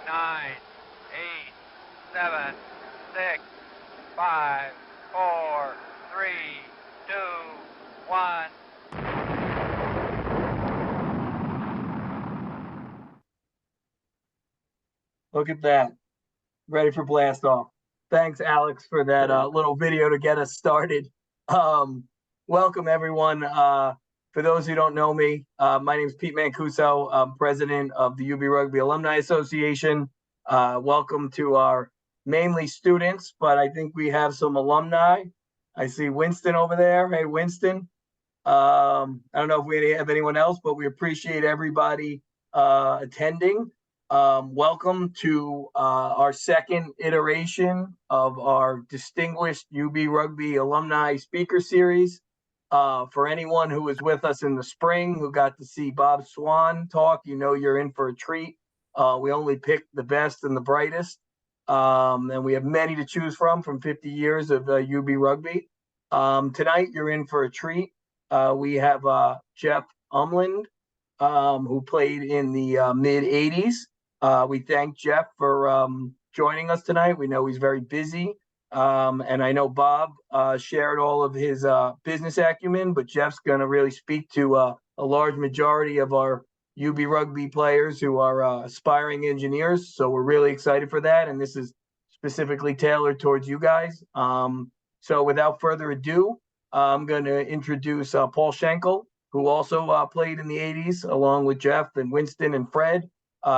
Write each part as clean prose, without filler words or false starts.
9, 8, 7, 6, 5, 4, 3, 2, 1. Look at that. Ready for blast off. Thanks, Alex, for that little video to get us started. Welcome, everyone. For those who don't know me, my name is Pete Mancuso. I'm president of the UB Rugby Alumni Association. Welcome to our mainly students, but I think we have some alumni. I see Winston over there. Hey, Winston. I don't know if we have anyone else, but we appreciate everybody attending. Welcome to our second iteration of our distinguished UB Rugby Alumni Speaker Series. For anyone who was with us in the spring, who got to see Bob Swan talk, you know you're in for a treat. We only picked the best and the brightest, and we have many to choose from 50 years of UB Rugby. Tonight, you're in for a treat. We have Jeff Umland, who played in the mid-'80s. We thank Jeff for joining us tonight. We know he's very busy. And I know Bob shared all of his business acumen, but Jeff's going to really speak to a large majority of our UB Rugby players who are aspiring engineers. So we're really excited for that. And this is specifically tailored towards you guys. So without further ado, I'm going to introduce Paul Schenkel, who also played in the 80s along with Jeff and Winston and Fred.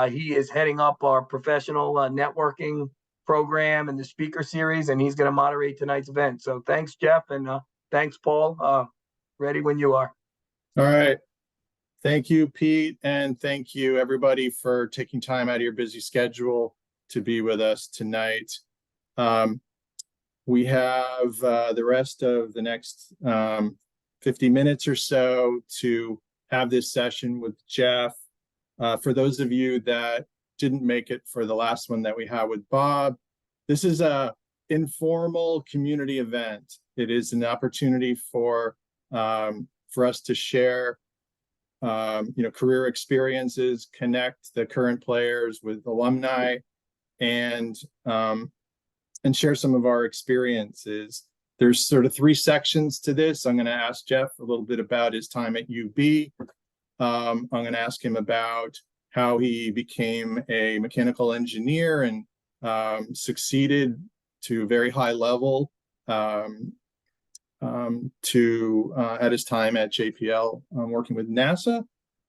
He is heading up our professional networking program and the speaker series, and he's going to moderate tonight's event. So thanks, Jeff, and thanks, Paul. Ready when you are. All right. Thank you, Pete, and thank you, everybody, for taking time out of your busy schedule to be with us tonight. We have the rest of the next 50 minutes or so to have this session with Jeff. For those of you that didn't make it for the last one that we had with Bob, this is a informal community event. It is an opportunity for us to share, career experiences, connect the current players with alumni, and share some of our experiences. There's sort of three sections to this. I'm going to ask Jeff a little bit about his time at UB. I'm going to ask him about how he became a mechanical engineer and succeeded to a very high level at his time at JPL working with NASA,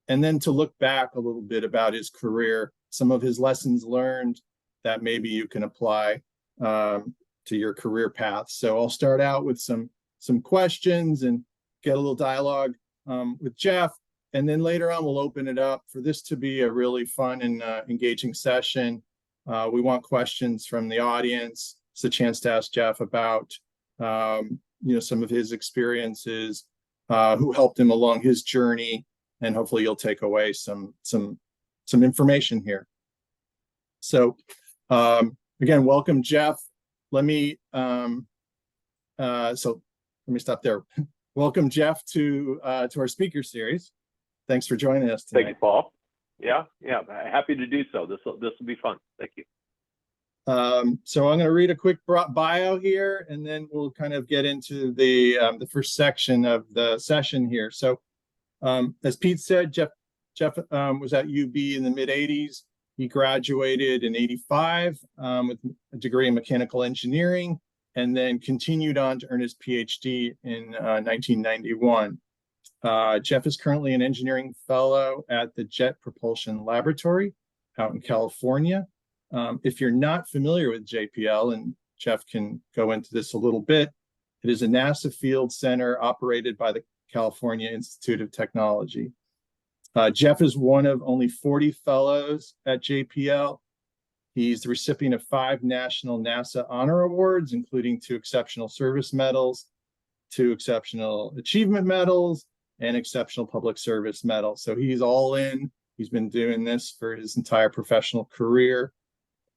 and then to look back a little bit about his career, some of his lessons learned that maybe you can apply to your career path. So I'll start out with some questions and get a little dialogue with Jeff. And then later on, we'll open it up for this to be a really fun and engaging session. We want questions from the audience. It's a chance to ask Jeff about, some of his experiences, who helped him along his journey, and hopefully you'll take away some information here. So, again, welcome, Jeff. Let me stop there. Welcome, Jeff, to our speaker series. Thanks for joining us tonight. Thank you, Paul. Yeah, happy to do so. This will be fun. Thank you. So I'm going to read a quick bio here, and then we'll kind of get into the first section of the session here. So, as Pete said, Jeff was at UB in the mid-'80s. He graduated in '85 with a degree in mechanical engineering, and then continued on to earn his PhD in 1991. Jeff is currently an engineering fellow at the Jet Propulsion Laboratory out in California. If you're not familiar with JPL, and Jeff can go into this a little bit, it is a NASA field center operated by the California Institute of Technology. Jeff is one of only 40 fellows at JPL. He's the recipient of 5 national NASA honor awards, including 2 exceptional service medals, 2 exceptional achievement medals, and exceptional public service medals. So he's all in. He's been doing this for his entire professional career.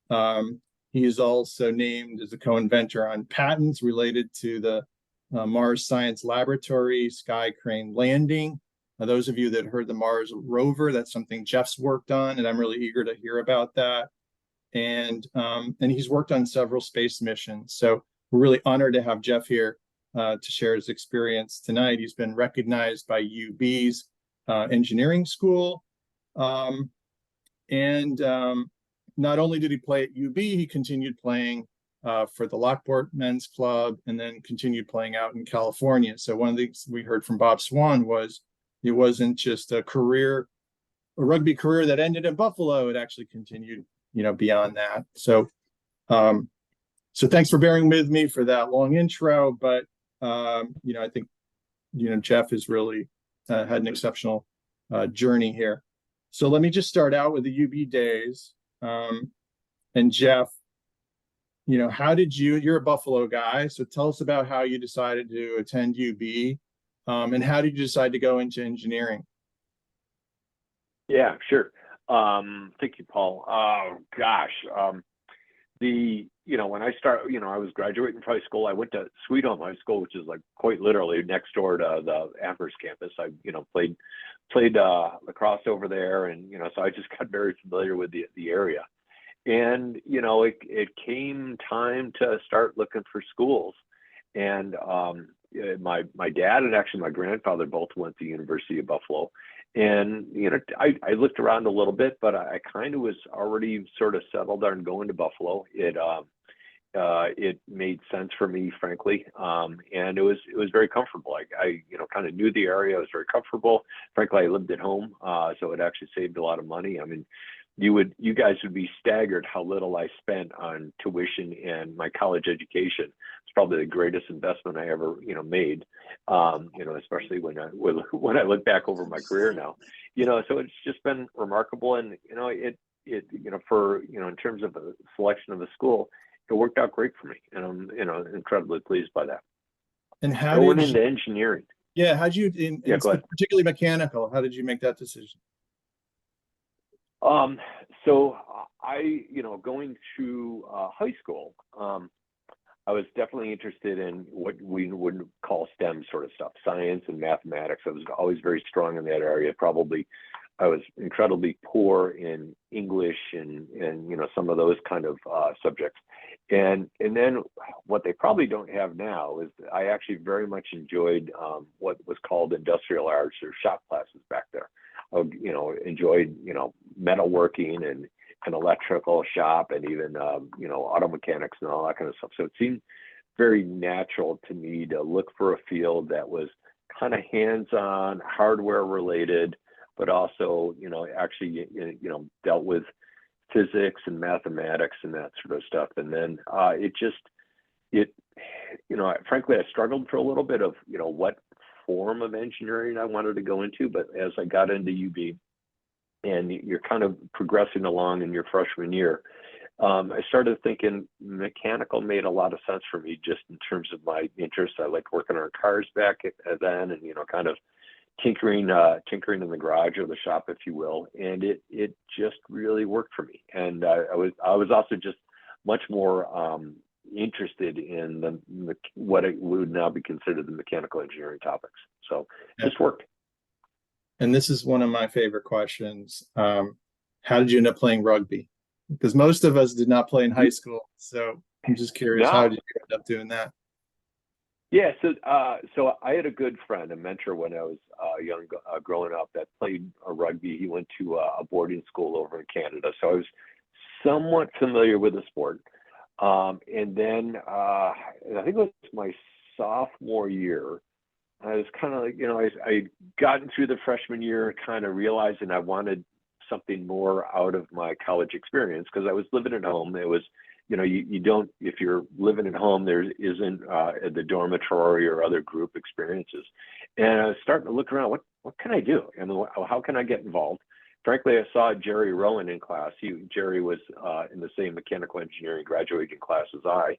He is also named as a co-inventor on patents related to the Mars Science Laboratory Sky Crane landing. Now, those of you that heard the Mars rover, that's something Jeff's worked on, and I'm really eager to hear about that. and he's worked on several space missions. So we're really honored to have Jeff here to share his experience tonight. He's been recognized by UB's engineering school, and not only did he play at UB, he continued playing for the Lockport Men's Club, and then continued playing out in California. So one of the things we heard from Bob Swan was it wasn't just a rugby career that ended in Buffalo. It actually continued, beyond that. So, so thanks for bearing with me for that long intro. But I think Jeff has really had an exceptional journey here. So let me just start out with the UB days. And Jeff, how did you're a Buffalo guy, so tell us about how you decided to attend UB, and how did you decide to go into engineering? Yeah, sure. Thank you, Paul. Oh gosh, when I started, I was graduating from high school. I went to Sweet Home High School, which is like quite literally next door to the Amherst campus. I, played lacrosse over there, and so I just got very familiar with the area. And it came time to start looking for schools, and my dad and actually my grandfather both went to the University of Buffalo. And I looked around a little bit, but I kind of was already sort of settled on going to Buffalo. It made sense for me, frankly, and it was very comfortable. I kind of knew the area. I was very comfortable. Frankly, I lived at home, so it actually saved a lot of money. I mean, you guys would be staggered how little I spent on tuition and my college education. It's probably the greatest investment I ever in look back over my career now. So it's just been remarkable, and in terms of the selection of the school, it worked out great for me, and I'm incredibly pleased by that. And how going into engineering? Yeah, how'd you particularly mechanical? How did you make that decision? So I, going through high school, I was definitely interested in what we would call STEM sort of stuff, science and mathematics. I was always very strong in that area. I was incredibly poor in English and some of those kind of subjects. And then what they probably don't have now is I actually very much enjoyed what was called industrial arts or shop classes back there. I enjoyed metalworking and an electrical shop, and even auto mechanics and all that kind of stuff. So it seemed very natural to me to look for a field that was kind of hands-on, hardware related, but also actually dealt with physics and mathematics and that sort of stuff. And then frankly, I struggled for a little bit of what form of engineering I wanted to go into. But as I got into UB, and you're kind of progressing along in your freshman year, I started thinking mechanical made a lot of sense for me, just in terms of my interest. I liked working on cars back then, and kind of tinkering in the garage or the shop, if you will. And it just really worked for me. And I was also just much more interested in what it would now be considered the mechanical engineering topics. So it just worked. And this is one of my favorite questions. How did you end up playing rugby? Because most of us did not play in high school. So I'm just curious, how did you end up doing that? Yeah, so I had a good friend, a mentor when I was young, growing up, that played rugby. He went to a boarding school over in Canada, so I was somewhat familiar with the sport. And then I think it was my sophomore year, I was kind of like, I'd gotten through the freshman year, kind of realizing I wanted something more out of my college experience, because I was living at home. It was, you don't, if you're living at home, there isn't the dormitory or other group experiences. And I was starting to look around, what can I do? And how can I get involved? Frankly, I saw Jerry Rowan in class. Jerry was in the same mechanical engineering graduating class as I.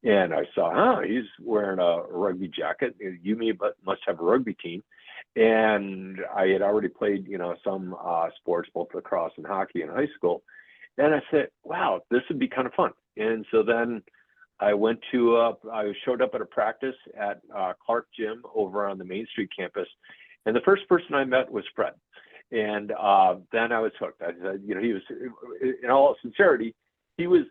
And I saw, he's wearing a rugby jacket. Must have a rugby team. And I had already played, some sports, both lacrosse and hockey in high school. And I said, wow, this would be kind of fun. And so then I showed up at a practice at Clark Gym over on the Main Street campus. And the first person I met was Fred. And then I was hooked. I said, he was, in all sincerity, he was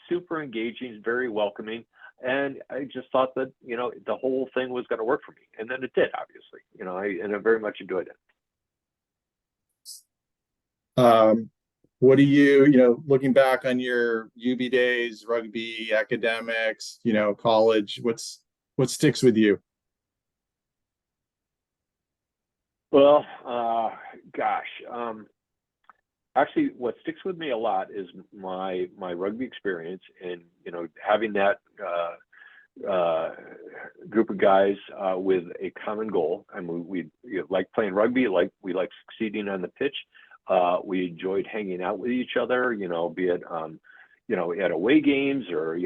super engaging, very welcoming. And I just thought that, the whole thing was going to work for me. And then it did, obviously, I very much enjoyed it. What do you, looking back on your UB days, rugby, academics, college, what sticks with you? Well, gosh, actually, what sticks with me a lot is my rugby experience, and having that group of guys with a common goal. I mean, we like playing rugby, we like succeeding on the pitch. We enjoyed hanging out with each other, be it at away games or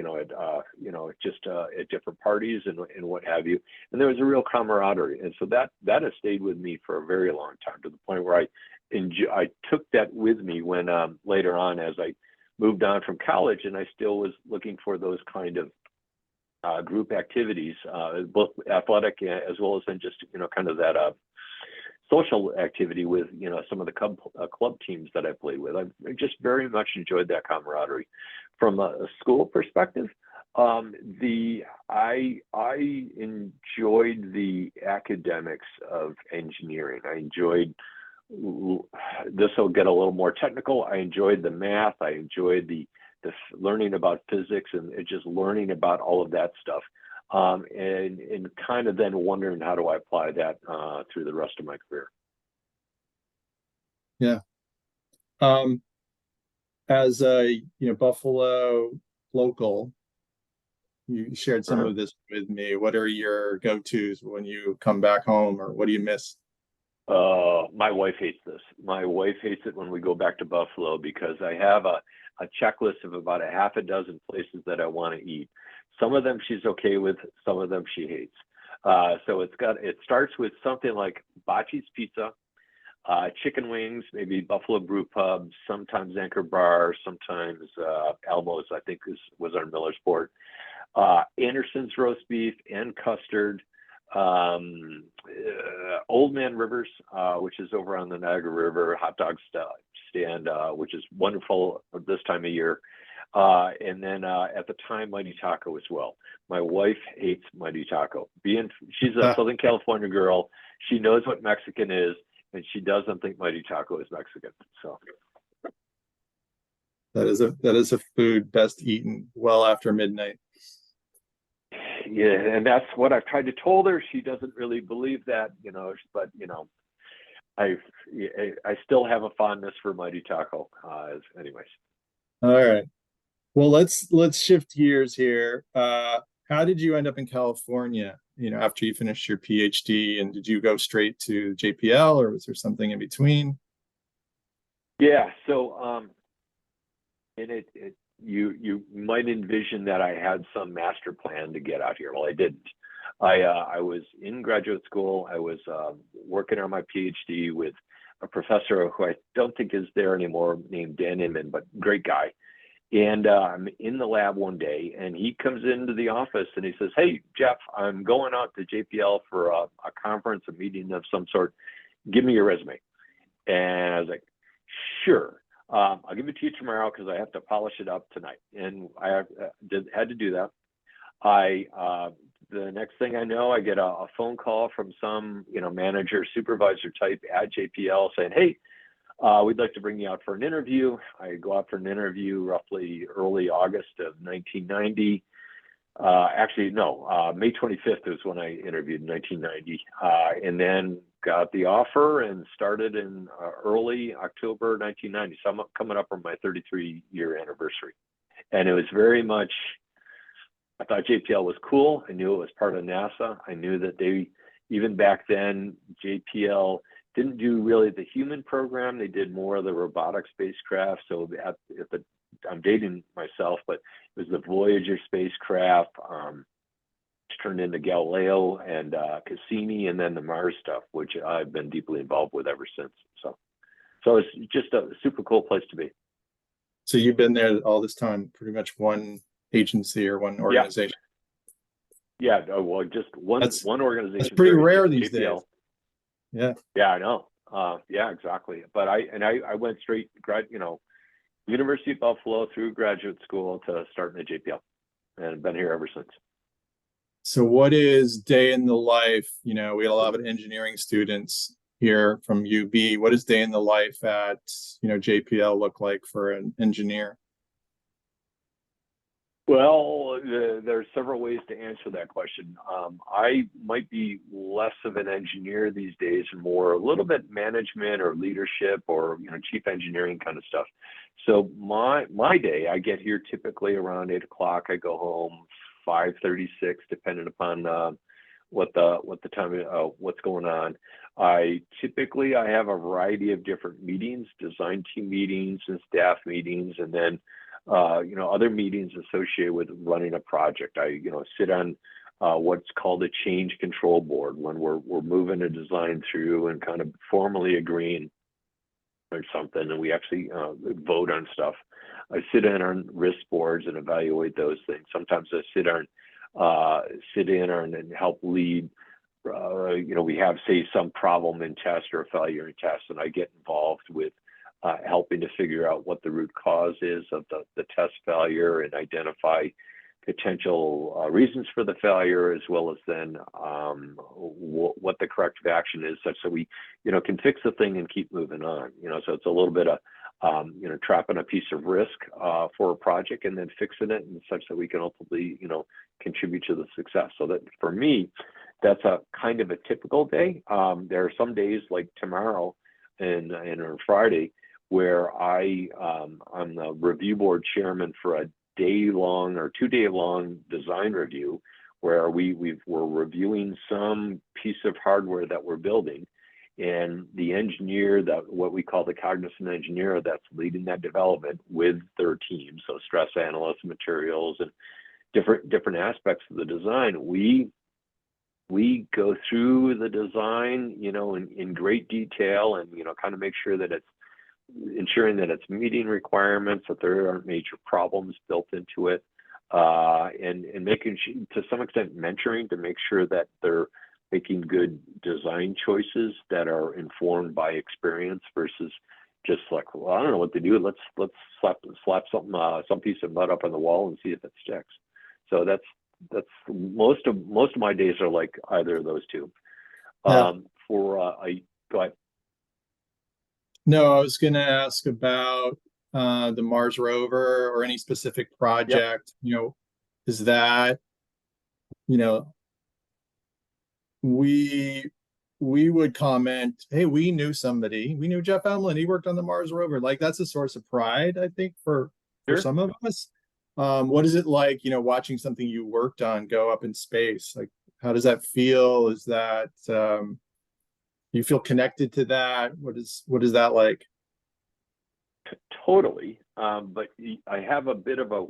just at different parties and what have you. And there was a real camaraderie, and so that has stayed with me for a very long time, to the point where I took that with me when later on, as I moved on from college, and I still was looking for those kind of group activities, both athletic as well as then just kind of that social activity with some of the club teams that I played with. I just very much enjoyed that camaraderie. From a school perspective, I enjoyed the academics of engineering. I enjoyed, this will get a little more technical, I enjoyed the math. I enjoyed the learning about physics and just learning about all of that stuff. And kind of then wondering, how do I apply that through the rest of my career? Yeah. As a Buffalo local, you shared some of this with me. What are your go-tos when you come back home, or what do you miss? My wife hates this. My wife hates it when we go back to Buffalo, because I have a checklist of about a half a dozen places that I want to eat. Some of them she's okay with, some of them she hates. So it starts with something like Bocce's Pizza, chicken wings, maybe Buffalo Brew Pub, sometimes Anchor Bar, sometimes Elmo's, I think was our Miller Sport. Anderson's roast beef and custard. Old Man Rivers, which is over on the Niagara River, hot dog stand, which is wonderful this time of year. And then at the time, Mighty Taco as well. My wife hates Mighty Taco. She's a Southern California girl. She knows what Mexican is, and she doesn't think Mighty Taco is Mexican. So that is a food best eaten well after midnight. Yeah, and that's what I've tried to told her. She doesn't really believe that, but I still have a fondness for Mighty Taco. Anyways. All right. Well, let's shift gears here. How did you end up in California, after you finished your PhD, and did you go straight to JPL, or was there something in between? Yeah, so and you might envision that I had some master plan to get out here. Well, I didn't. I was in graduate school. I was working on my PhD with a professor who I don't think is there anymore, named Dan Inman, but great guy. And I'm in the lab one day, and he comes into the office and he says, "Hey, Jeff, I'm going out to JPL for a conference, a meeting of some sort. Give me your resume." And I was like, "Sure. I'll give it to you tomorrow because I have to polish it up tonight." And I had to do that. The next thing I know, I get a phone call from some manager, supervisor type at JPL saying, "Hey, we'd like to bring you out for an interview." I go out for an interview roughly early August of 1990. Actually, no, May 25th is when I interviewed in 1990. And then got the offer and started in early October 1990. So I'm coming up on my 33-year anniversary. And it was very much, I thought JPL was cool. I knew it was part of NASA. I knew that even back then, JPL didn't do really the human program. They did more of the robotic spacecraft. So I'm dating myself, but it was the Voyager spacecraft, turned into Galileo and Cassini, and then the Mars stuff, which I've been deeply involved with ever since. So it's just a super cool place to be. So you've been there all this time, pretty much one agency or one organization. Yeah, well, just one organization. That's pretty rare these days. Yeah. Yeah, I know. Yeah, exactly. But I went straight, University of Buffalo through graduate school to starting at JPL, and been here ever since. So what is day in the life? We had a lot of engineering students here from UB. What does day in the life at, JPL look like for an engineer? Well, there are several ways to answer that question. I might be less of an engineer these days and more a little bit management or leadership or chief engineering kind of stuff. So my day, I get here typically around 8 o'clock. I go home 5:36, depending upon what the time what's going on. I have a variety of different meetings, design team meetings and staff meetings, and then other meetings associated with running a project. I sit on what's called a change control board when we're moving a design through and kind of formally agreeing or something, and we actually vote on stuff. I sit in on risk boards and evaluate those things. Sometimes I sit in on and help lead. We have, say, some problem in test or a failure in test, and I get involved with helping to figure out what the root cause is of the test failure and identify potential reasons for the failure, as well as then what the corrective action is, such that we can fix the thing and keep moving on. So it's a little bit of trapping a piece of risk for a project and then fixing it, and such that we can ultimately contribute to the success. So that for me, that's a kind of a typical day. There are some days like tomorrow and on Friday where I'm the review board chairman for a day-long or 2-day-long design review, where we're reviewing some piece of hardware that we're building, and the engineer, that what we call the cognizant engineer, that's leading that development with their team, so stress analysts, materials, and different aspects of the design. We go through the design, in great detail, and kind of make sure that it's ensuring that it's meeting requirements, that there aren't major problems built into it, and making, to some extent, mentoring to make sure that they're making good design choices that are informed by experience versus just like, well, I don't know what to do. Let's slap something, some piece of mud up on the wall and see if it sticks. So that's most of my days are like either of those two. Yeah. Go ahead. No, I was going to ask about the Mars rover or any specific project. Yep. Is that, we would comment, hey, we knew somebody. We knew Jeff Umland. He worked on the Mars rover. Like, that's a source of pride, I think, for some of us. What is it like, watching something you worked on go up in space? Like, how does that feel? Is that you feel connected to that? What is that like? Totally. But I have a bit of a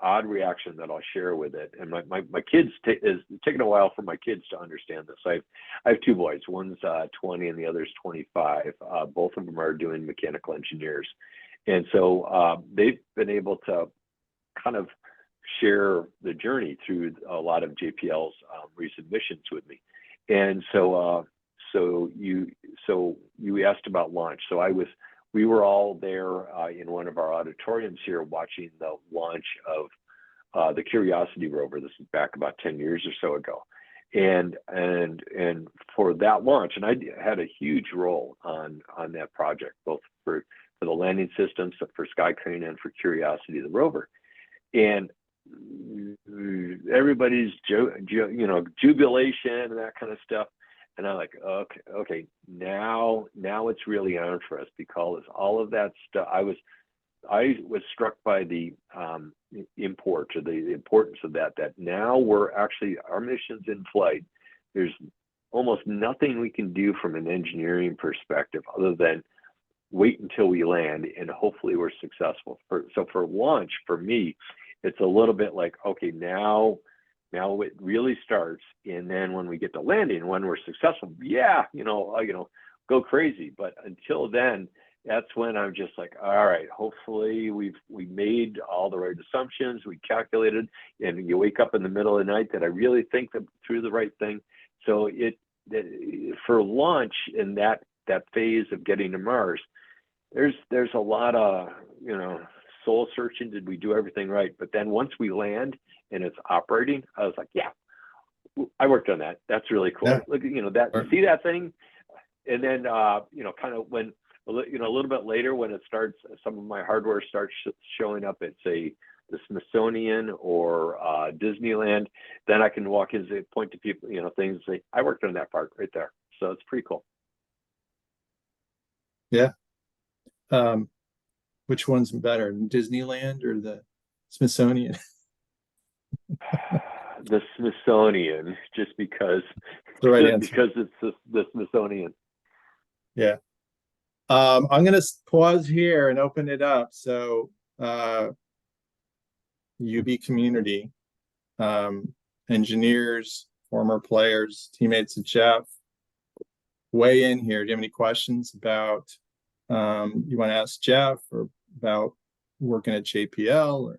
odd reaction that I'll share with it. And my kids, is taking a while for my kids to understand this. I have 2 boys. One's 20 and the other's 25. Both of them are doing mechanical engineers. And so they've been able to kind of share the journey through a lot of JPL's recent missions with me. And so you asked about launch. So we were all there in one of our auditoriums here watching the launch of the Curiosity rover. This is back about 10 years or so ago. And for that launch, and I had a huge role on that project, both for the landing systems, for Sky Crane, and for Curiosity, the rover. And everybody's jubilation and that kind of stuff. And I'm like, okay, now it's really on for us, because all of that stuff, I was struck by the import, or the importance of that now we're actually, our mission's in flight. There's almost nothing we can do from an engineering perspective other than wait until we land, and hopefully we're successful. So for launch, for me, it's a little bit like, okay, now it really starts, and then when we get to landing, when we're successful, go crazy. But until then, that's when I'm just like, all right, hopefully we made all the right assumptions, we calculated, and you wake up in the middle of the night that I really think through the right thing. So for launch in that phase of getting to Mars, there's a lot of soul searching. Did we do everything right? But then once we land and it's operating, I was like, yeah, I worked on that. That's really cool. Yeah. Look, see that thing, and then kind of when a little bit later when it starts, some of my hardware starts showing up at the Smithsonian or Disneyland, then I can walk in and point to people, things, and say, I worked on that part right there. So it's pretty cool. Yeah. Which one's better, Disneyland or the Smithsonian? The Smithsonian, just because The right answer. because it's the Smithsonian. Yeah. I'm going to pause here and open it up. So UB community, engineers, former players, teammates of Jeff, weigh in here. Do you have any questions about, you want to ask Jeff or about working at JPL? Or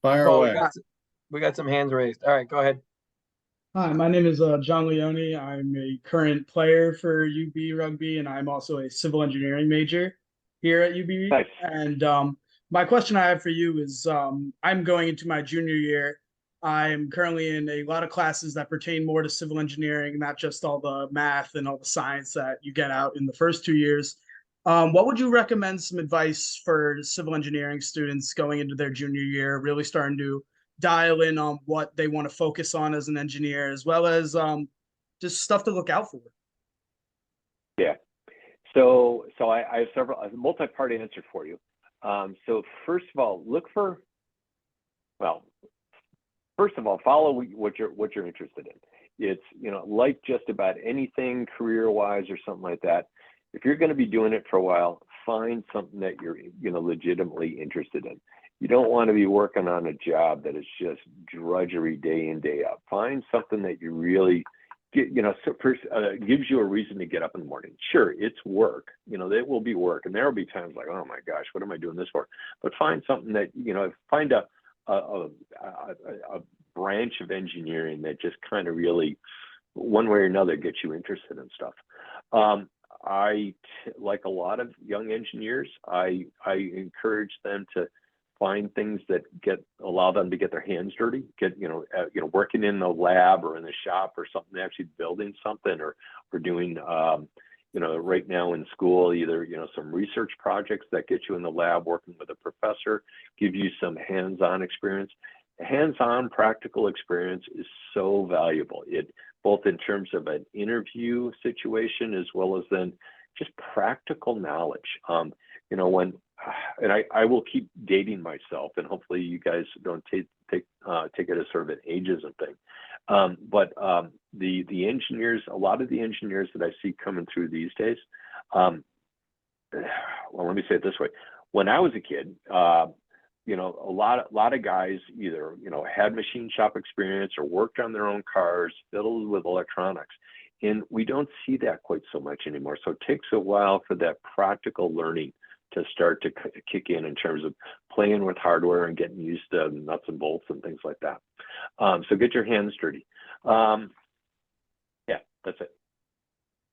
fire away. We got some hands raised. All right, go ahead. Hi, my name is John Leone. I'm a current player for UB Rugby, and I'm also a civil engineering major here at UB. Nice. And my question I have for you is, I'm going into my junior year. I'm currently in a lot of classes that pertain more to civil engineering, not just all the math and all the science that you get out in the first 2 years. What would you recommend some advice for civil engineering students going into their junior year, really starting to dial in on what they want to focus on as an engineer, as well as just stuff to look out for? Yeah. So I have a multi-part answer for you. So first of all, follow what you're interested in. It's, like just about anything career-wise or something like that, if you're going to be doing it for a while, find something that you're, legitimately interested in. You don't want to be working on a job that is just drudgery day in, day out. Find something that you really get, gives you a reason to get up in the morning. Sure, it's work. It will be work, and there will be times like, oh my gosh, what am I doing this for? But find something that, find a branch of engineering that just kind of really, one way or another, gets you interested in stuff. Like a lot of young engineers, I encourage them to find things that allow them to get their hands dirty, working in the lab or in the shop or something, actually building something, or doing, right now in school, either, some research projects that get you in the lab, working with a professor, give you some hands-on experience. Hands-on practical experience is so valuable. Both in terms of an interview situation as well as then just practical knowledge. And I will keep dating myself, and hopefully you guys don't take it as sort of an ageism thing. But the engineers, a lot of the engineers that I see coming through these days, well, let me say it this way. When I was a kid, a lot of guys either, had machine shop experience or worked on their own cars, fiddled with electronics. And we don't see that quite so much anymore. So it takes a while for that practical learning to start to kick in terms of playing with hardware and getting used to nuts and bolts and things like that. So get your hands dirty. Yeah, that's it.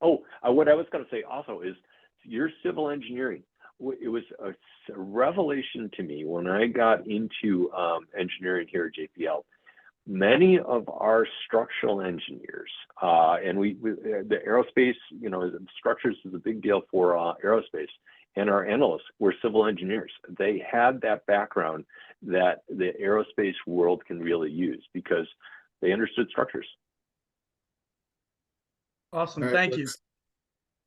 Oh, what I was going to say also is your civil engineering. It was a revelation to me when I got into engineering here at JPL. Many of our structural engineers, and the aerospace, structures is a big deal for aerospace, and our analysts were civil engineers. They had that background that the aerospace world can really use because they understood structures. Awesome, All right, thank you.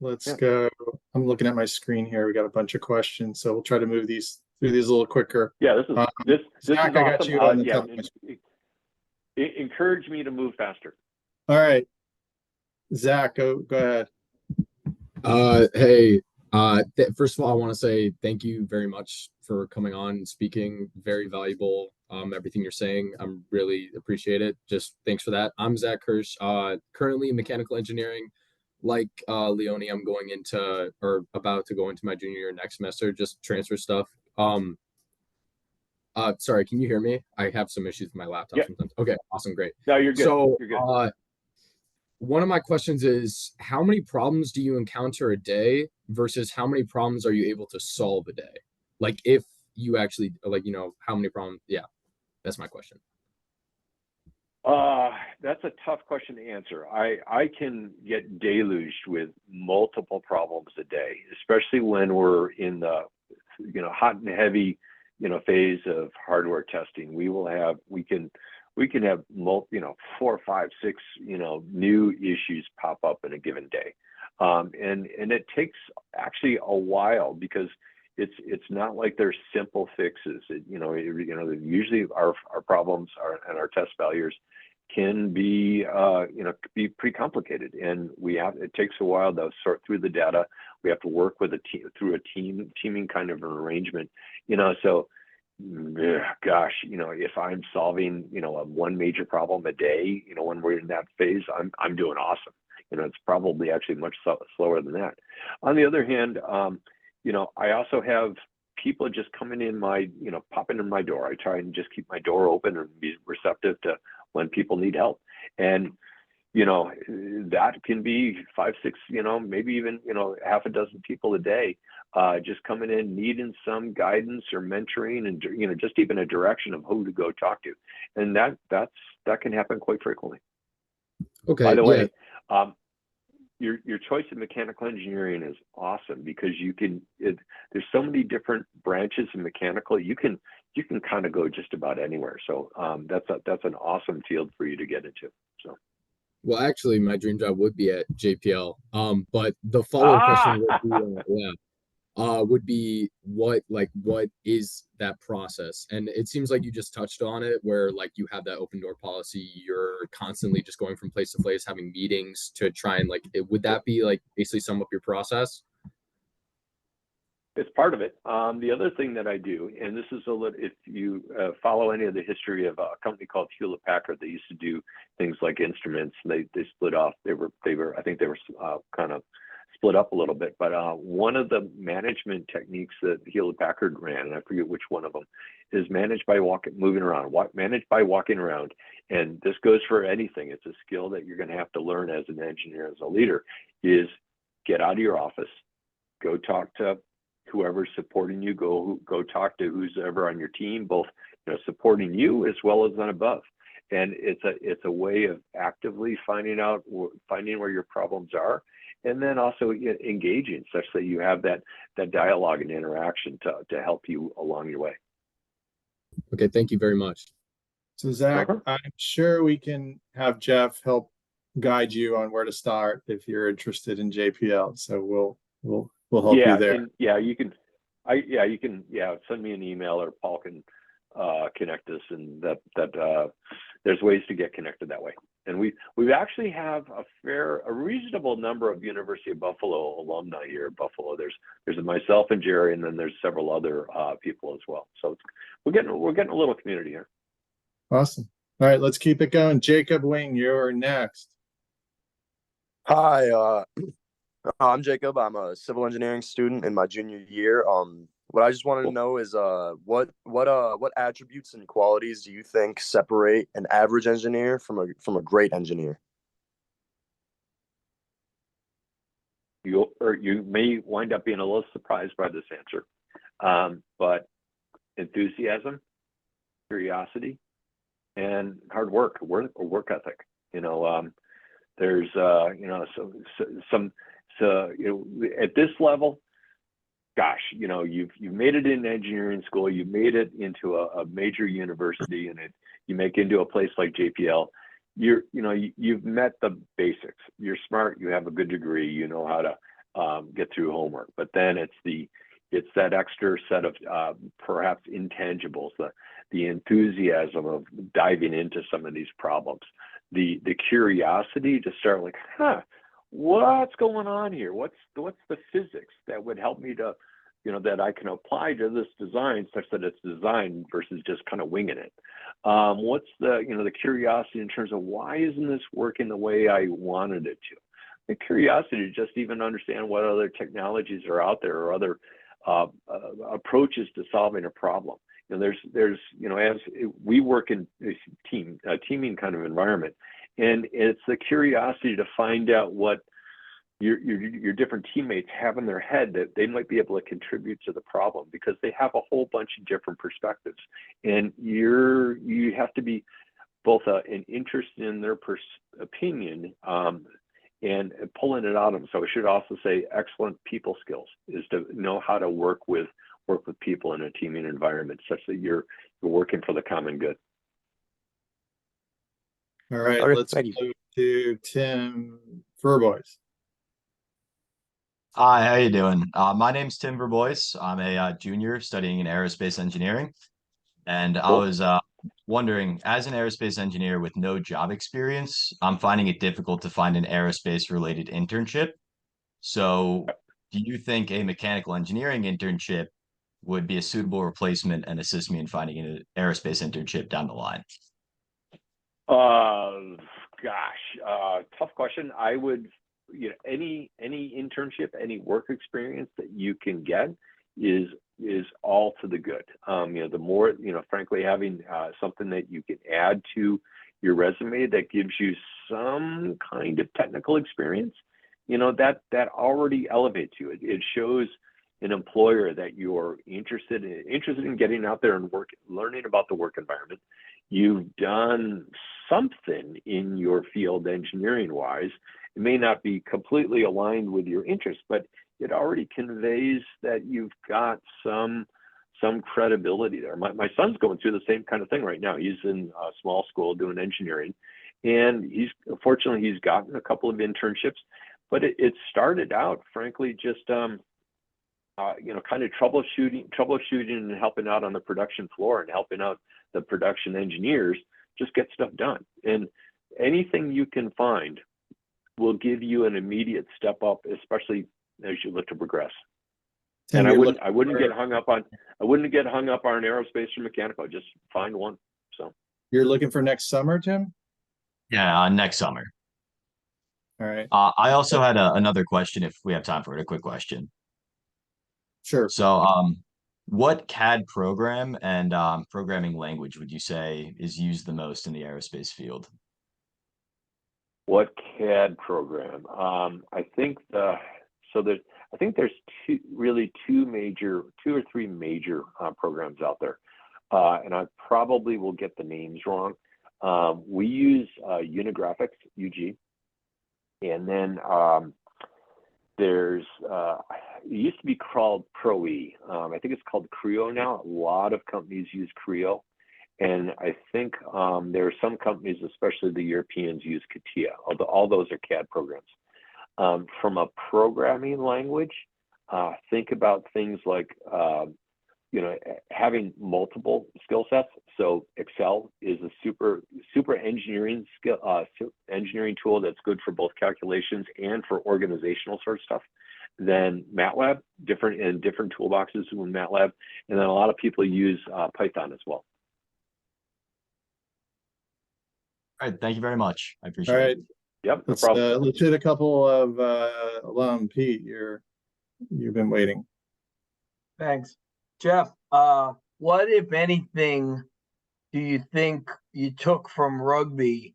Let's go. I'm looking at my screen here. We got a bunch of questions, so we'll try to move these through these a little quicker. Yeah, this Zach, is awesome. I got you on the top. Encourage me to move faster. All right, Zach, go ahead. Hey, first of all, I want to say thank you very much for coming on and speaking. Very valuable. Everything you're saying, I'm really appreciate it. Just thanks for that. I'm Zach Kirsch, currently mechanical engineering. Like Leone, I'm going into or about to go into my junior year next semester, just transfer stuff. Sorry, can you hear me? I have some issues with my laptop sometimes. Okay, awesome, great. No, you're good. So, you're good. one of my questions is, how many problems do you encounter a day versus how many problems are you able to solve a day? Like if you actually like, how many problems? Yeah, that's my question. That's a tough question to answer. I can get deluged with multiple problems a day, especially when we're in the, hot and heavy, phase of hardware testing. We can have 4, 5, 6, new issues pop up in a given day. And it takes actually a while because it's not like there's simple fixes. Usually our problems and our test failures can be be pretty complicated, and it takes a while to sort through the data. We have to work with a team through a teaming kind of an arrangement, so gosh, if I'm solving one major problem a day, when we're in that phase, I'm doing awesome. It's probably actually much slower than that. On the other hand, I also have people just coming in popping in my door. I try and just keep my door open and be receptive to when people need help. And, that can be 5, 6, maybe even, half a dozen people a day, just coming in, needing some guidance or mentoring and, just even a direction of who to go talk to. And that can happen quite frequently. Okay. By the way, your choice of mechanical engineering is awesome because there's so many different branches in mechanical. You can kind of go just about anywhere. So that's an awesome field for you to get into. So. Well, actually, my dream job would be at JPL. But the follow-up question would be what is that process? And it seems like you just touched on it, where like you have that open door policy. You're constantly just going from place to place, having meetings to try and would that be like basically sum up your process? It's part of it. The other thing that I do, and this is if you follow any of the history of a company called Hewlett Packard, they used to do things like instruments. And they split off. I think they were kind of split up a little bit. But one of the management techniques that Hewlett Packard ran, and I forget which one of them, is managed by moving around. Managed by walking around. And this goes for anything. It's a skill that you're going to have to learn as an engineer, as a leader. Is get out of your office, go talk to whoever's supporting you, go talk to who's ever on your team, both supporting you as well as on above. And it's a way of actively finding where your problems are, and then also engaging such that you have that dialogue and interaction to help you along your way. Okay, thank you very much. So Zach, I'm sure we can have Jeff help guide you on where to start if you're interested in JPL. So we'll help you there. And you can send me an email, or Paul can connect us, and that there's ways to get connected that way. And we actually have a reasonable number of University of Buffalo alumni here at Buffalo. There's myself and Jerry, and then there's several other people as well. So we're getting a little community here. Awesome. All right, let's keep it going. Jacob Wing, you're next. Hi, I'm Jacob. I'm a civil engineering student in my junior year. What I just wanted to know is what attributes and qualities do you think separate an average engineer from a great engineer? You may wind up being a little surprised by this answer, but enthusiasm, curiosity, and hard work ethic. There's at this level, gosh, you've made it in engineering school, you made it into a major university, and you make it into a place like JPL. You've met the basics. You're smart. You have a good degree. You know how to get through homework. But then it's that extra set of perhaps intangibles, the enthusiasm of diving into some of these problems, the curiosity to start what's going on here? What's the physics that would help me to, that I can apply to this design such that it's designed versus just kind of winging it? What's the curiosity in terms of why isn't this working the way I wanted it to? The curiosity to just even understand what other technologies are out there or other approaches to solving a problem. There's as we work in a teaming kind of environment, And it's the curiosity to find out what your different teammates have in their head that they might be able to contribute to the problem, because they have a whole bunch of different perspectives, and you have to be both an interest in their opinion and pulling it out of them. So I should also say excellent people skills is to know how to work with people in a teaming environment such that you're working for the common good. All right, Okay, let's thank you. move to Tim Furbois. Hi, how you doing? My name's Tim Verbois. I'm a junior studying in aerospace engineering, and I Cool. was wondering, as an aerospace engineer with no job experience, I'm finding it difficult to find an aerospace-related internship. So, do you think a mechanical engineering internship would be a suitable replacement and assist me in finding an aerospace internship down the line? Tough question. I would, any internship, any work experience that you can get is all to the good. The more, frankly, having something that you can add to your resume that gives you some kind of technical experience, that already elevates you. It shows an employer that you're interested in getting out there and learning about the work environment. You've done something in your field engineering wise. It may not be completely aligned with your interests, but it already conveys that you've got some credibility there. My son's going through the same kind of thing right now. He's in a small school doing engineering, and fortunately he's gotten a couple of internships, but it started out, frankly, just kind of troubleshooting and helping out on the production floor and helping out the production engineers just get stuff done. And anything you can find will give you an immediate step up, especially as you look to progress. Tim, And I you're wouldn't get hung up on aerospace or mechanical. Just find one. So you're looking for next summer, Tim? Yeah, next summer. All right. I also had another question if we have time for it, a quick question. Sure. So, what CAD program and programming language would you say is used the most in the aerospace field? what CAD program? I think there's two or three major programs out there, and I probably will get the names wrong. We use Unigraphics, UG, and then there's it used to be called Pro-E. I think it's called Creo now. A lot of companies use Creo. And I think there are some companies, especially the Europeans, use CATIA. All those are CAD programs. From a programming language, think about things like having multiple skill sets. So Excel is a super engineering engineering tool that's good for both calculations and for organizational sort of stuff. Then MATLAB, different toolboxes with MATLAB, and then a lot of people use Python as well. All right, thank you very much. I appreciate All it. right. Yep, no problem. Let's hit a couple of alum. Pete, you've been waiting. Thanks. Jeff, what, if anything, do you think you took from rugby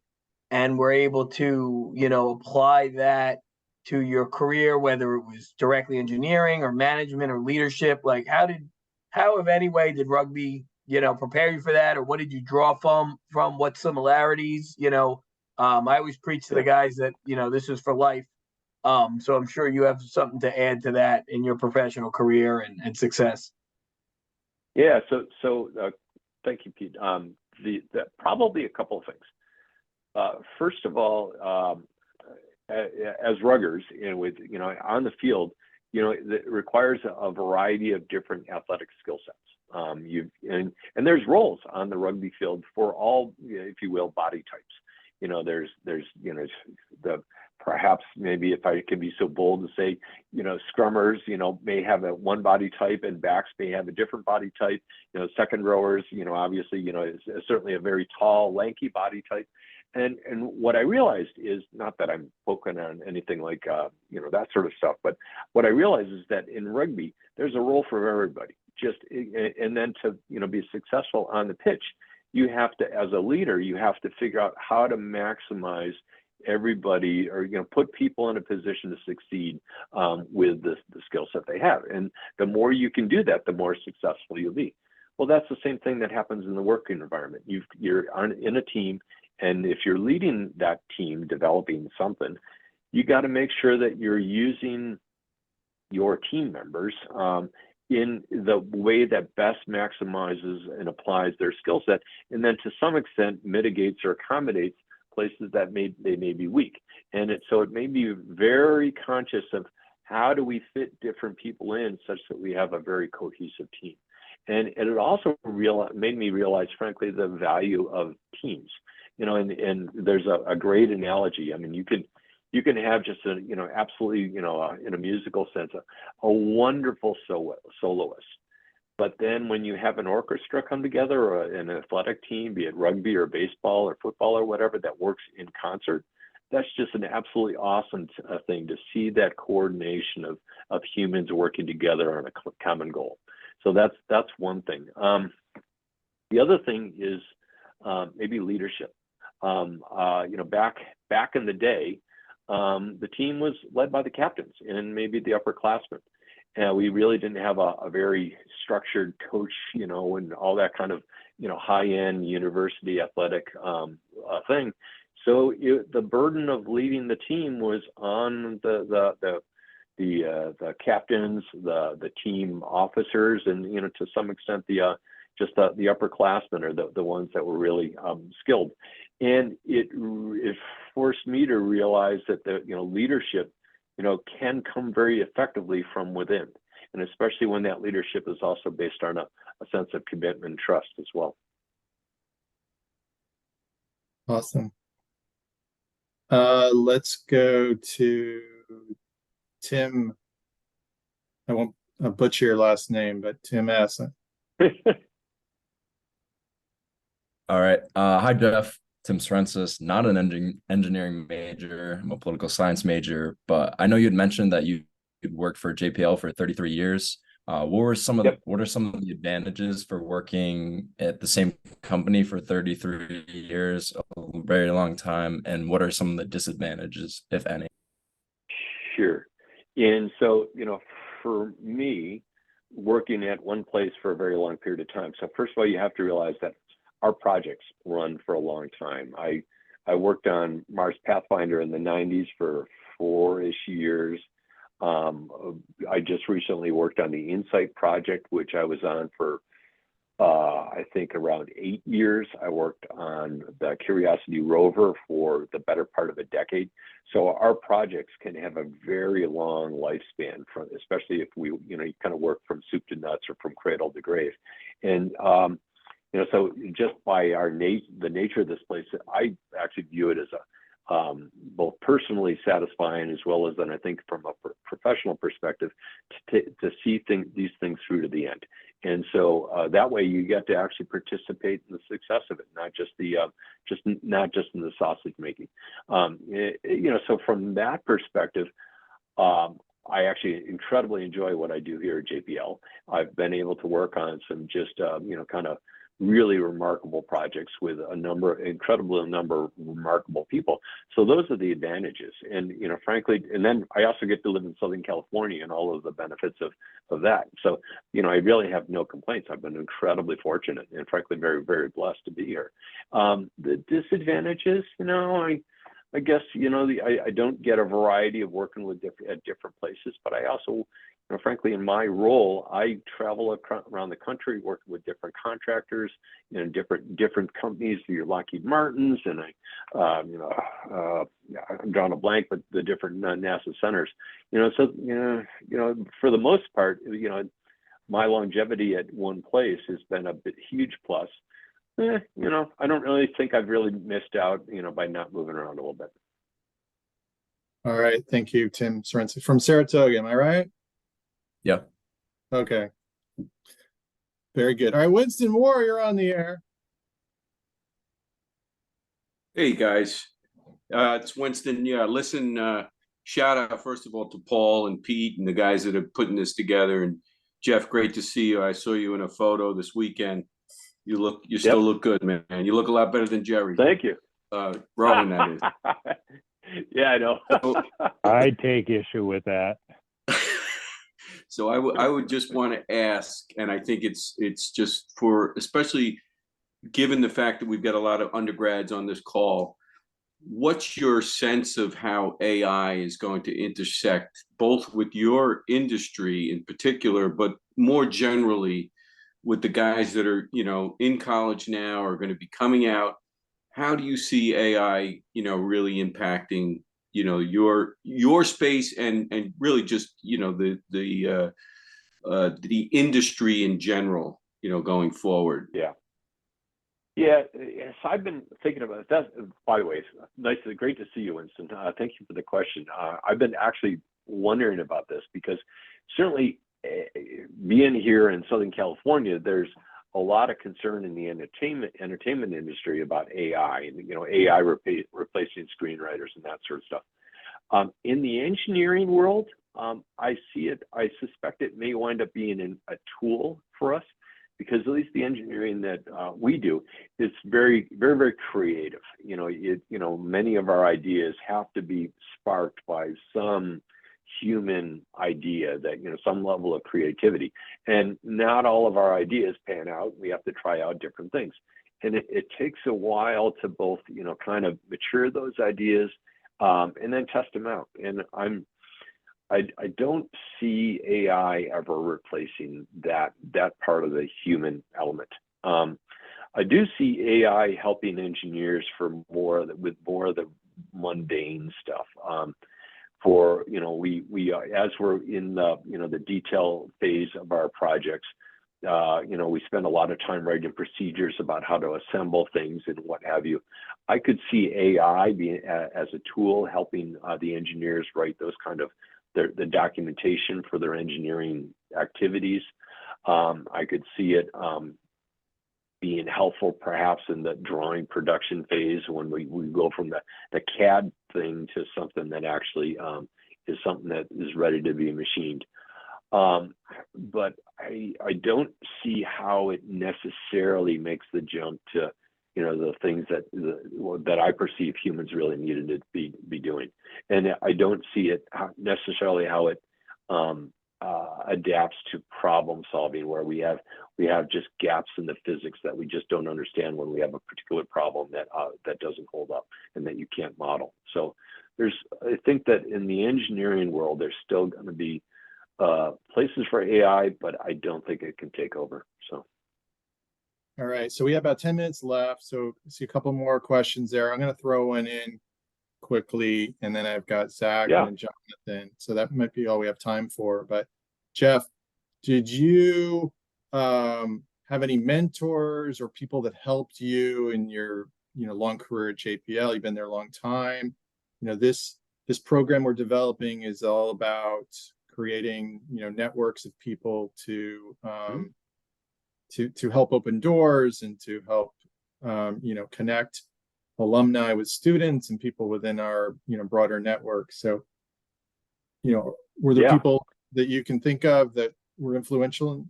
and were able to, apply that to your career, whether it was directly engineering or management or leadership? Like, how, if any way, did rugby, prepare you for that? Or what did you draw from what similarities? I always preach to the guys that, this is for life. So I'm sure you have something to add to that in your professional career and success. Yeah, so thank you, Pete. Probably a couple of things. First of all, as ruggers, on the field, it requires a variety of different athletic skill sets. And there's roles on the rugby field for all, if you will, body types. There's perhaps maybe if I can be so bold to say, scrummers, may have one body type and backs may have a different body type. Second rowers, obviously, is certainly a very tall, lanky body type. And what I realized is, not that I'm poking on anything like, that sort of stuff, but what I realized is that in rugby, there's a role for everybody. And then to, be successful on the pitch, you have to, as a leader, you have to figure out how to maximize everybody, or put people in a position to succeed with the skill set they have. And the more you can do that, the more successful you'll be. Well, that's the same thing that happens in the working environment. You're in a team, and if you're leading that team developing something, you got to make sure that you're using your team members in the way that best maximizes and applies their skill set, and then to some extent mitigates or accommodates places that they may be weak. And so it may be very conscious of how do we fit different people in such that we have a very cohesive team. And it also made me realize, frankly, the value of teams. And there's a great analogy. I mean, you can have just absolutely, in a musical sense, a wonderful soloist. But then when you have an orchestra come together, or an athletic team, be it rugby or baseball or football or whatever, that works in concert, that's just an absolutely awesome thing to see, that coordination of humans working together on a common goal. So that's one thing. The other thing is maybe leadership. Back in the day, the team was led by the captains and maybe the upperclassmen. And we really didn't have a very structured coach, and all that kind of, high-end university athletic thing. So the burden of leading the team was on the captains, the team officers, and to some extent the upperclassmen, or the ones that were really skilled. And it forced me to realize that the leadership can come very effectively from within, and especially when that leadership is also based on a sense of commitment and trust as well. Awesome. Let's go to Tim. I won't butcher your last name, but Tim S. All right. Hi, Jeff. Tim Srensis, not an engineering major. I'm a political science major, but I know you'd mentioned that you'd worked for JPL for 33 years. What are some of the advantages for working at the same company for 33 years, a very long time, and what are some of the disadvantages, if any? Sure. And so, for me, working at one place for a very long period of time. So first of all, you have to realize that our projects run for a long time. I worked on Mars Pathfinder in the 90s for 4-ish years. I just recently worked on the InSight project, which I was on for, I think, around 8 years. I worked on the Curiosity rover for the better part of a decade. So our projects can have a very long lifespan, especially if you kind of work from soup to nuts or from cradle to grave. And so just by the nature of this place, I actually view it as both personally satisfying, as well as then I think from a professional perspective, to see these things through to the end. And so that way you get to actually participate in the success of it, not just in the sausage making. So from that perspective, I actually incredibly enjoy what I do here at JPL. I've been able to work on some just kind of really remarkable projects with incredible number of remarkable people. So those are the advantages. And, frankly, and then I also get to live in Southern California and all of the benefits of that. So, I really have no complaints. I've been incredibly fortunate and frankly, very, very blessed to be here. The disadvantages, I guess, I don't get a variety of working at different places, but I also, frankly, in my role, I travel around the country working with different contractors, different companies, your Lockheed Martins, and I'm drawing a blank, but the different NASA centers. For the most part, my longevity at one place has been a huge plus. I don't really think I've really missed out, by not moving around a little bit. All right. Thank you, Tim Sorensen from Saratoga. Am I right? Yeah. Okay. Very good. All right, Winston Moore, you're on the air. Hey guys, it's Winston. Yeah, listen, shout out first of all to Paul and Pete and the guys that are putting this together. And Jeff, great to see you. I saw you in a photo this weekend. You still look good, man. You look a lot better than Jerry. Thank you. Rowan, that is. Yeah, I know. I take issue with that. So I would just want to ask, and I think it's just for, especially given the fact that we've got a lot of undergrads on this call, what's your sense of how AI is going to intersect both with your industry in particular, but more generally with the guys that are, in college now or going to be coming out? How do you see AI, really impacting, your space and really just, the industry in general, going forward? Yeah. Yeah, yes, I've been thinking about it. That's, by the way, it's great to see you, Winston. Thank you for the question. I've been actually wondering about this because certainly being here in Southern California, there's a lot of concern in the entertainment industry about AI and AI replacing screenwriters and that sort of stuff. In the engineering world, I see it. I suspect it may wind up being a tool for us, because at least the engineering that we do is very, very, very creative. Many of our ideas have to be sparked by some human idea that, some level of creativity. And not all of our ideas pan out. We have to try out different things. And it takes a while to both, kind of mature those ideas and then test them out. And I don't see AI ever replacing that part of the human element. I do see AI helping engineers with more of the mundane stuff. We as we're in the detail phase of our projects, we spend a lot of time writing procedures about how to assemble things and what have you. I could see AI being as a tool helping the engineers write those kind of the documentation for their engineering activities. I could see it being helpful perhaps in the drawing production phase when we go from the CAD thing to something that actually is something that is ready to be machined. But I don't see how it necessarily makes the jump to the things that I perceive humans really needed to be doing. And I don't see it necessarily how it adapts to problem solving, where we have just gaps in the physics that we just don't understand when we have a particular problem that doesn't hold up and that you can't model. So I think that in the engineering world, there's still going to be places for AI, but I don't think it can take over. So. All right, so we have about 10 minutes left. So I see a couple more questions there. I'm going to throw one in quickly, and then I've got Zach and Jonathan. So that might be all we have time for. But Jeff, did you have any mentors or people that helped you in your long career at JPL? You've been there a long time. This program we're developing is all about creating networks of people to help open doors and to help connect alumni with students and people within our broader network. So were there people that you can think of that were influential?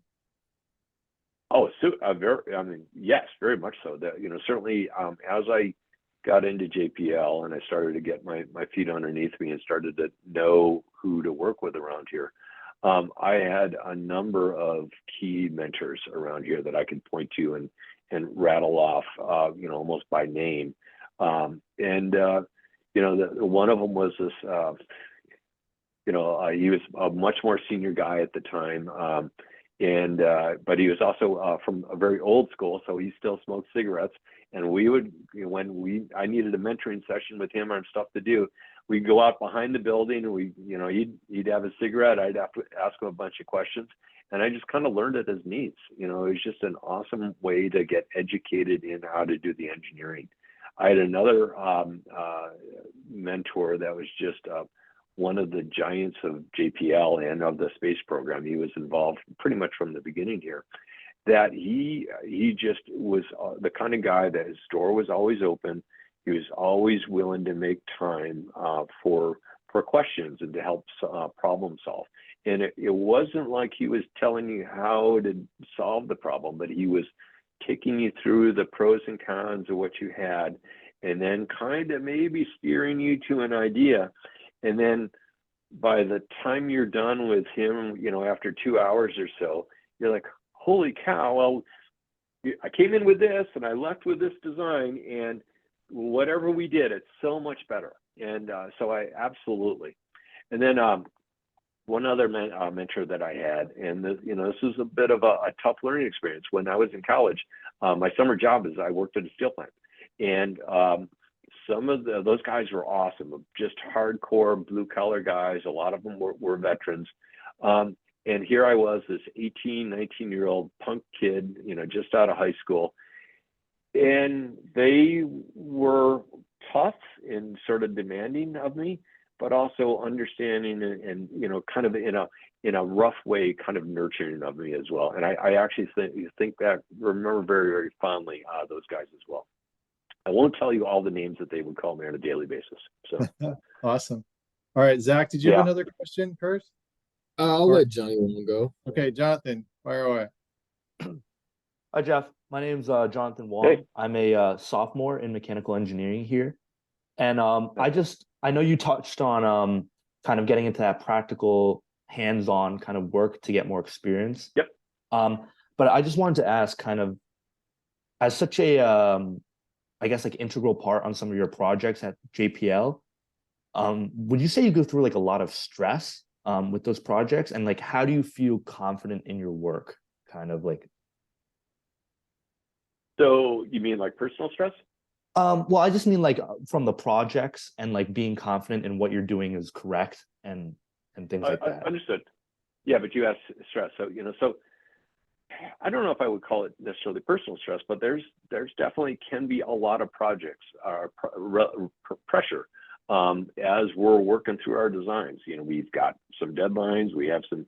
Yes, very much so. That certainly as I got into JPL and I started to get my feet underneath me and started to know who to work with around here, I had a number of key mentors around here that I could point to and rattle off, almost by name. One of them was this, he was a much more senior guy at the time. But he was also from a very old school, so he still smoked cigarettes. And we would, I needed a mentoring session with him on stuff to do, we'd go out behind the building and he'd have a cigarette. I'd have to ask him a bunch of questions, and I just kind of learned at his needs. It was just an awesome way to get educated in how to do the engineering. I had another mentor that was just one of the giants of JPL and of the space program. He was involved pretty much from the beginning here. That he just was the kind of guy that his door was always open. He was always willing to make time for questions and to help problem solve. And it wasn't like he was telling you how to solve the problem, but he was taking you through the pros and cons of what you had, and then kind of maybe steering you to an idea. And then by the time you're done with him, after 2 hours or so, you're like, holy cow, well, I came in with this and I left with this design, and whatever we did, it's so much better. And so I absolutely. And then one other mentor that I had, and this was a bit of a tough learning experience. When I was in college, my summer job is I worked at a steel plant, and some of those guys were awesome, just hardcore blue collar guys. A lot of them were veterans. And here I was, this 18, 19-year-old punk kid, just out of high school. And they were tough and sort of demanding of me, but also understanding and kind of in a rough way, kind of nurturing of me as well. And I actually remember very, very fondly those guys as well. I won't tell you all the names that they would call me on a daily basis. So awesome. All right, Zach, did you have another question, Kurt? I'll let Johnny one go. Okay, Jonathan, fire away. Hi, Jeff. My name's Jonathan Wong. Hey. I'm a sophomore in mechanical engineering here. And I know you touched on kind of getting into that practical, hands-on kind of work to get more experience. Yep. But I just wanted to ask, kind of, as such a, I guess, like integral part on some of your projects at JPL, would you say you go through like a lot of stress with those projects? And like, how do you feel confident in your work? Kind of like. So you mean like personal stress? Well, I just mean like from the projects and like being confident in what you're doing is correct and things like that. Understood. Yeah, but you asked stress. So, so I don't know if I would call it necessarily personal stress, but there's definitely can be a lot of projects, pressure as we're working through our designs. We've got some deadlines, we have some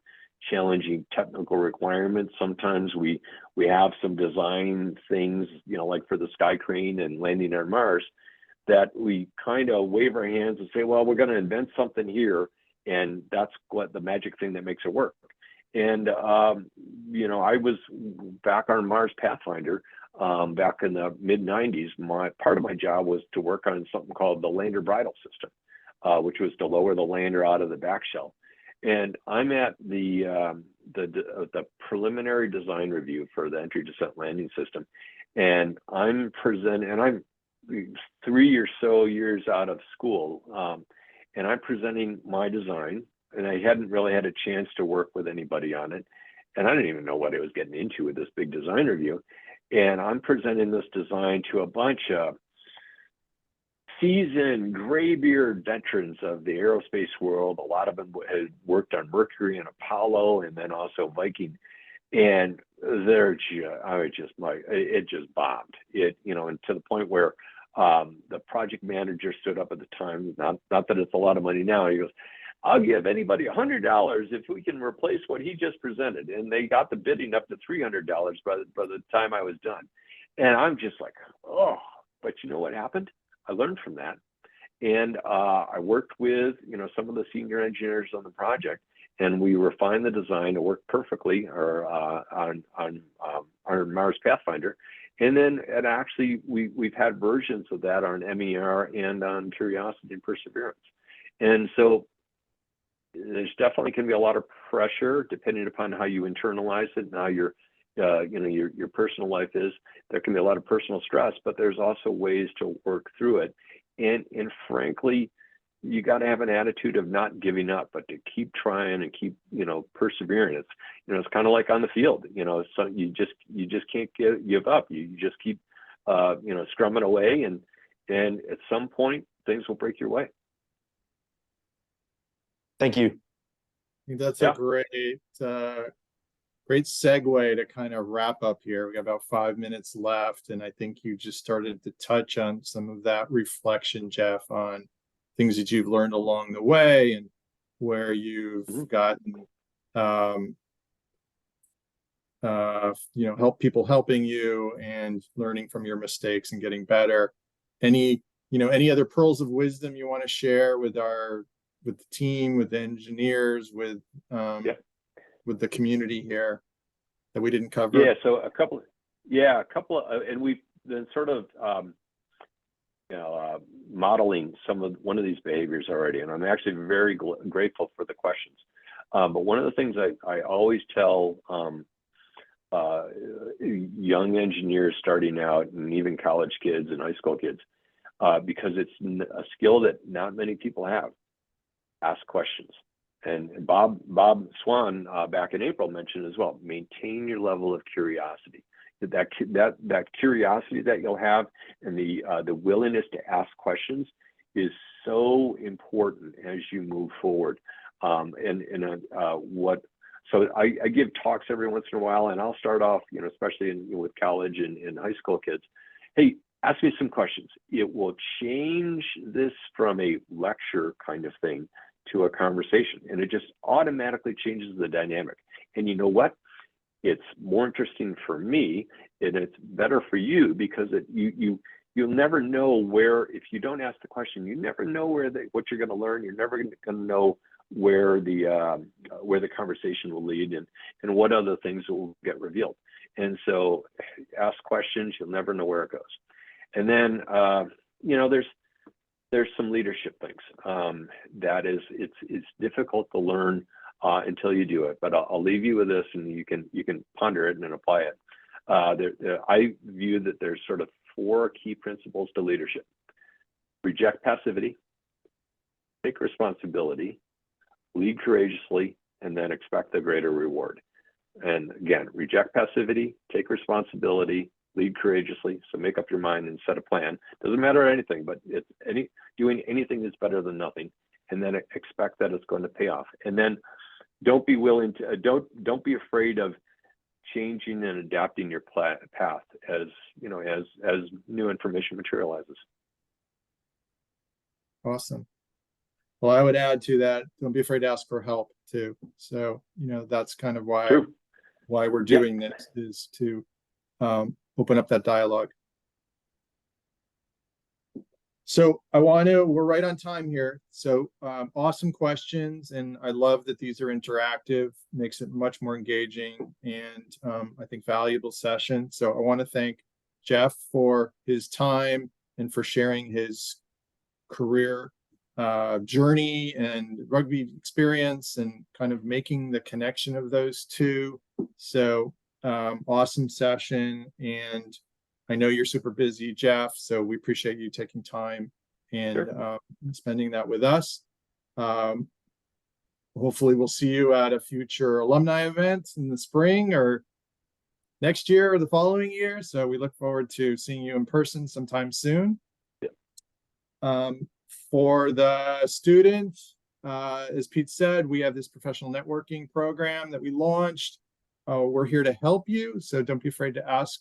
challenging technical requirements. Sometimes we have some design things, like for the sky crane and landing on Mars, that we kind of wave our hands and say, well, we're going to invent something here, and that's what the magic thing that makes it work. And I was back on Mars Pathfinder back in the mid 90s. Part of my job was to work on something called the lander bridle system, which was to lower the lander out of the back shell. And I'm at the preliminary design review for the entry descent landing system, and I'm 3 or so years out of school, and I'm presenting my design, and I hadn't really had a chance to work with anybody on it, and I didn't even know what I was getting into with this big design review, and I'm presenting this design to a bunch of seasoned graybeard veterans of the aerospace world. A lot of them had worked on Mercury and Apollo, and then also Viking. And it just bombed. And to the point where the project manager stood up at the time. Not that it's a lot of money now. He goes, "I'll give anybody $100 if we can replace what he just presented." And they got the bidding up to $300 by the time I was done. And I'm just like, oh. But you know what happened? I learned from that, and I worked with some of the senior engineers on the project, and we refined the design to work perfectly on Mars Pathfinder, and then actually we've had versions of that on MER and on Curiosity and Perseverance, and so there's definitely can be a lot of pressure depending upon how you internalize it and how your personal life is. There can be a lot of personal stress, but there's also ways to work through it. And frankly, you got to have an attitude of not giving up, but to keep trying and keep, persevering. It's kind of like on the field, so you just can't give up. You just keep, scrumming away, and at some point things will break your way. Thank you. I think that's a great segue to kind of wrap up here. We got about 5 minutes left, and I think you just started to touch on some of that reflection, Jeff, on things that you've learned along the way and where you've gotten, people helping you and learning from your mistakes and getting better. Any other pearls of wisdom you want to share with the team, with the engineers, with the community here that we didn't cover? Yeah, so a couple Yeah, a couple of, and we've been sort of, modeling one of these behaviors already, and I'm actually very grateful for the questions. But one of the things I always tell young engineers starting out, and even college kids and high school kids, because it's a skill that not many people have: ask questions. And Bob Swan back in April mentioned as well, maintain your level of curiosity. That curiosity that you'll have, and the willingness to ask questions, is so important as you move forward. So I give talks every once in a while, and I'll start off, especially with college and high school kids. Hey, ask me some questions. It will change this from a lecture kind of thing to a conversation, and it just automatically changes the dynamic. And you know what? It's more interesting for me, and it's better for you, because you'll never know where, if you don't ask the question, you never know what you're going to learn. You're never going to know where the conversation will lead, and what other things will get revealed. And so, ask questions. You'll never know where it goes. And then there's some leadership things that it's difficult to learn until you do it. But I'll leave you with this, and you can ponder it and then apply it. I view that there's sort of 4 key principles to leadership: reject passivity, take responsibility, lead courageously, and then expect the greater reward. And again, reject passivity, take responsibility, lead courageously. So make up your mind and set a plan. Doesn't matter anything, but doing anything is better than nothing. And then expect that it's going to pay off. And then don't be afraid of changing and adapting your path as new information materializes. Awesome. Well, I would add to that, don't be afraid to ask for help too. So, that's kind of why we're doing this, is to open up that dialogue. So we're right on time here. So awesome questions. And I love that these are interactive, makes it much more engaging, and I think valuable session. So I want to thank Jeff for his time and for sharing his career journey and rugby experience, and kind of making the connection of those two. So awesome session. And I know you're super busy, Jeff, so we appreciate you taking time and spending that with us. Hopefully we'll see you at a future alumni event in the spring or next year or the following year. So we look forward to seeing you in person sometime soon. For the students, as Pete said, we have this professional networking program that we launched. We're here to help you, so don't be afraid to ask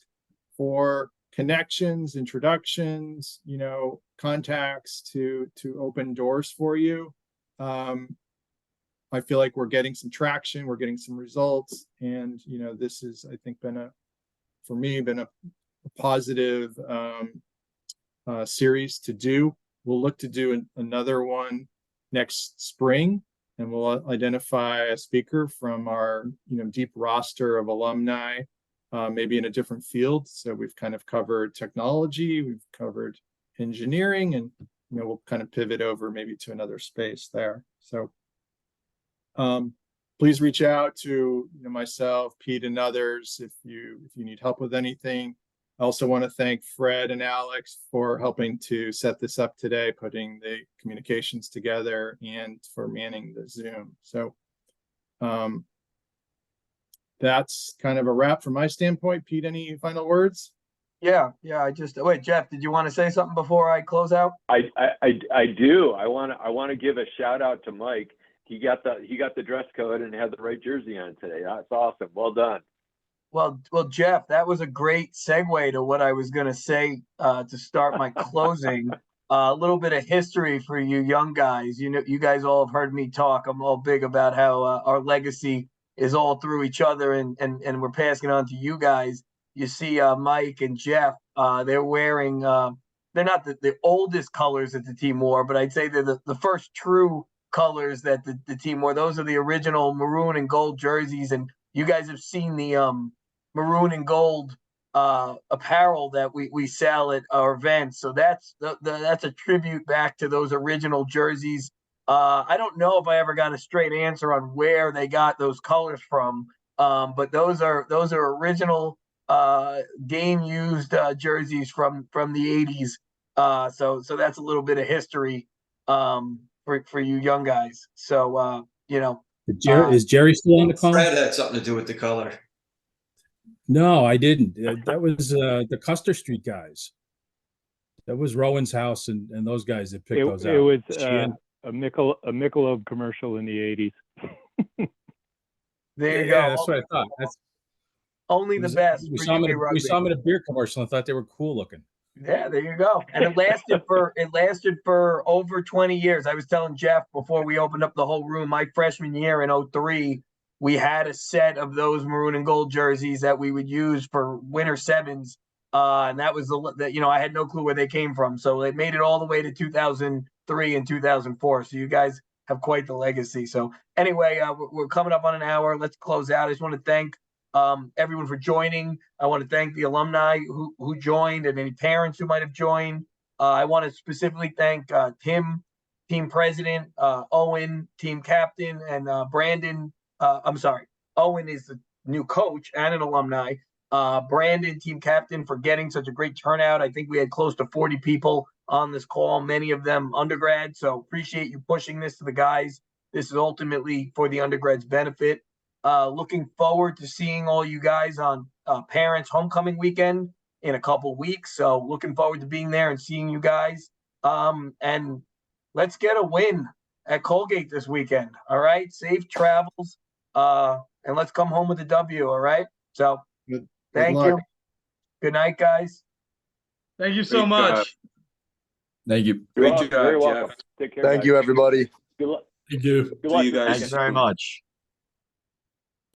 for connections, introductions, contacts to open doors for you. I feel like we're getting some traction, we're getting some results, and this is, I think, been a positive series to do. We'll look to do another one next spring, and we'll identify a speaker from our deep roster of alumni, maybe in a different field. So we've kind of covered technology, we've covered engineering, and we'll kind of pivot over maybe to another space there. So please reach out to myself, Pete, and others if you need help with anything. I also want to thank Fred and Alex for helping to set this up today, putting the communications together, and for manning the Zoom. So that's kind of a wrap from my standpoint. Pete, any final words? Yeah. Wait, Jeff, did you want to say something before I close out? I do. I want to give a shout out to Mike. He got the dress code and had the right jersey on today. That's awesome. Well done. Well, Jeff, that was a great segue to what I was going to say to start my closing. A little bit of history for you young guys. You guys all have heard me talk. I'm all big about how our legacy is all through each other, and we're passing it on to you guys. You see Mike and Jeff, they're wearing, they're not the oldest colors that the team wore, but I'd say they're the first true colors that the team wore. Those are the original maroon and gold jerseys, and you guys have seen the maroon and gold apparel that we sell at our events. So that's that's a tribute back to those original jerseys. I don't know if I ever got a straight answer on where they got those colors from, but those are original game used jerseys from the 80s. So that's a little bit of history for you young guys. So you know, Is Jerry still on the call? Fred had something to do with the color. No, I didn't. That was the Custer Street guys. That was Rowan's house and those guys that picked those out. It was a Michelob commercial in the 80s. There you Yeah, go. that's what I thought. That's only the best. We saw them in a beer commercial and thought they were cool looking. Yeah, there you go. And it lasted for over 20 years. I was telling Jeff before we opened up the whole room, my freshman year in 03, we had a set of those maroon and gold jerseys that we would use for winter sevens. And that was I had no clue where they came from. So it made it all the way to 2003 and 2004. So you guys have quite the legacy. So anyway, we're coming up on an hour. Let's close out. I just want to thank everyone for joining. I want to thank the alumni who joined and any parents who might have joined. I want to specifically thank Tim, team president, Owen, team captain, and Brandon. I'm sorry, Owen is the new coach and an alumni. Brandon, team captain, for getting such a great turnout. I think we had close to 40 people on this call, many of them undergrads. So appreciate you pushing this to the guys. This is ultimately for the undergrads' benefit. Looking forward to seeing all you guys on Parents Homecoming Weekend in a couple weeks. So looking forward to being there and seeing you guys. And let's get a win at Colgate this weekend. All right. Safe travels. And let's come home with a W. All right. So thank you. Good night, guys. Thank you so much. Thank you. Great job, Jeff. Take care. Thank you, everybody. Good luck. Thank you. Good luck. See you guys. Thanks very much.